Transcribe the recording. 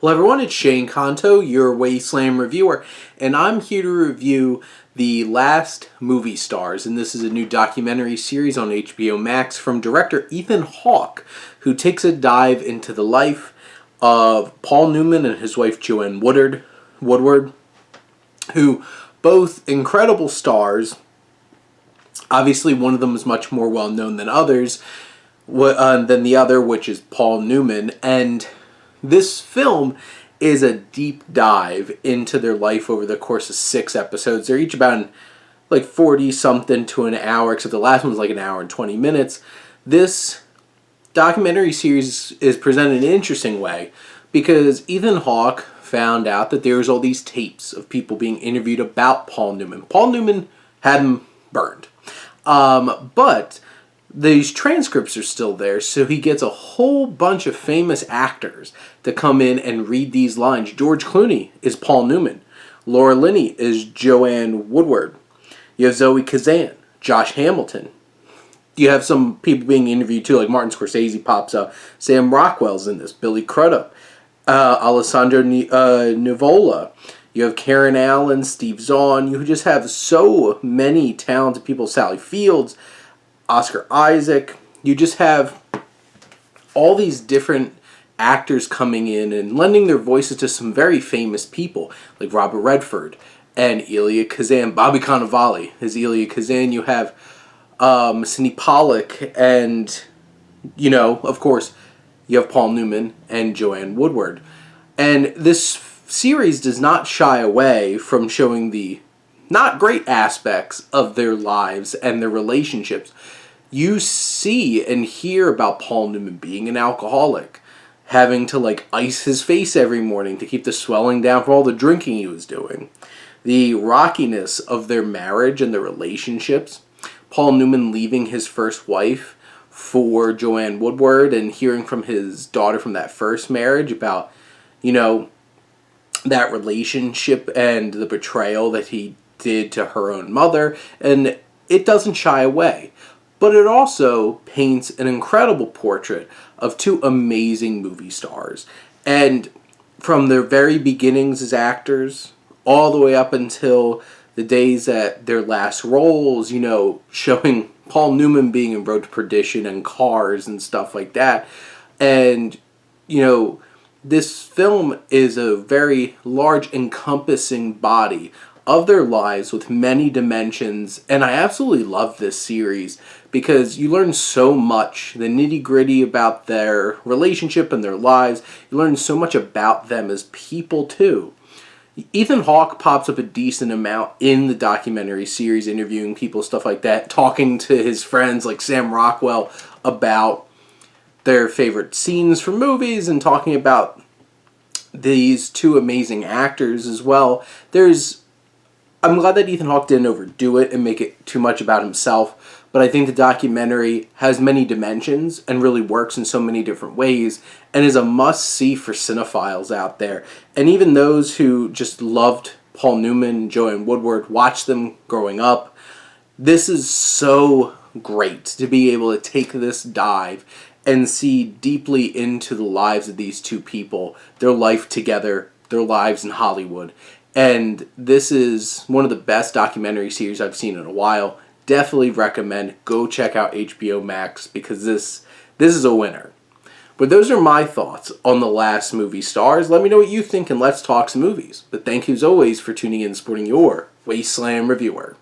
Hello everyone, it's Shane Kanto, your Wasteland reviewer, and I'm here to review The Last Movie Stars, and this is a new documentary series on HBO Max from director Ethan Hawke, who takes a dive into the life of Paul Newman and his wife Joanne Woodward, who both incredible stars. Obviously, one of them is much more well known than than the other, which is Paul Newman, and this film is a deep dive into their life over the course of 6 episodes. They're each about like 40-something to an hour, except the last one's like an hour and 20 minutes. This documentary series is presented in an interesting way because Ethan Hawke found out that there was all these tapes of people being interviewed about Paul Newman. Paul Newman had him burned. But these transcripts are still there, so he gets a whole bunch of famous actors to come in and read these lines. George Clooney is Paul Newman. Laura Linney is Joanne Woodward. You have Zoe Kazan, Josh Hamilton. You have some people being interviewed too, like Martin Scorsese pops up. Sam Rockwell's in this. Billy Crudup. Alessandro Nivola. You have Karen Allen, Steve Zahn. You just have so many talented people. Sally Fields, Oscar Isaac. You just have all these different actors coming in and lending their voices to some very famous people, like Robert Redford and Elia Kazan. Bobby Cannavale is Elia Kazan. You have Sidney Pollack, and, of course, you have Paul Newman and Joanne Woodward. And this series does not shy away from showing the not great aspects of their lives and their relationships. You see and hear about Paul Newman being an alcoholic, having to ice his face every morning to keep the swelling down from all the drinking he was doing. The rockiness of their marriage and their relationships. Paul Newman leaving his first wife for Joanne Woodward and hearing from his daughter from that first marriage about, that relationship and the betrayal that he did to her own mother. And it doesn't shy away. But it also paints an incredible portrait of 2 amazing movie stars. And from their very beginnings as actors, all the way up until the days at their last roles, showing Paul Newman being in Road to Perdition and Cars and stuff like that. And, this film is a very large, encompassing body of their lives with many dimensions, and I absolutely love this series because you learn so much, the nitty-gritty about their relationship and their lives. You learn so much about them as people too. Ethan Hawke pops up a decent amount in the documentary series, interviewing people, stuff like that, talking to his friends like Sam Rockwell about their favorite scenes from movies and talking about these 2 amazing actors as well. I'm glad that Ethan Hawke didn't overdo it and make it too much about himself, but I think the documentary has many dimensions and really works in so many different ways and is a must-see for cinephiles out there. And even those who just loved Paul Newman, Joanne Woodward, watched them growing up. This is so great to be able to take this dive and see deeply into the lives of these 2 people, their life together, their lives in Hollywood. And this is one of the best documentary series I've seen in a while. Definitely recommend. Go check out HBO Max because this is a winner. But those are my thoughts on The Last Movie Stars. Let me know what you think and let's talk some movies. But thank you as always for tuning in and supporting your Wasteland reviewer.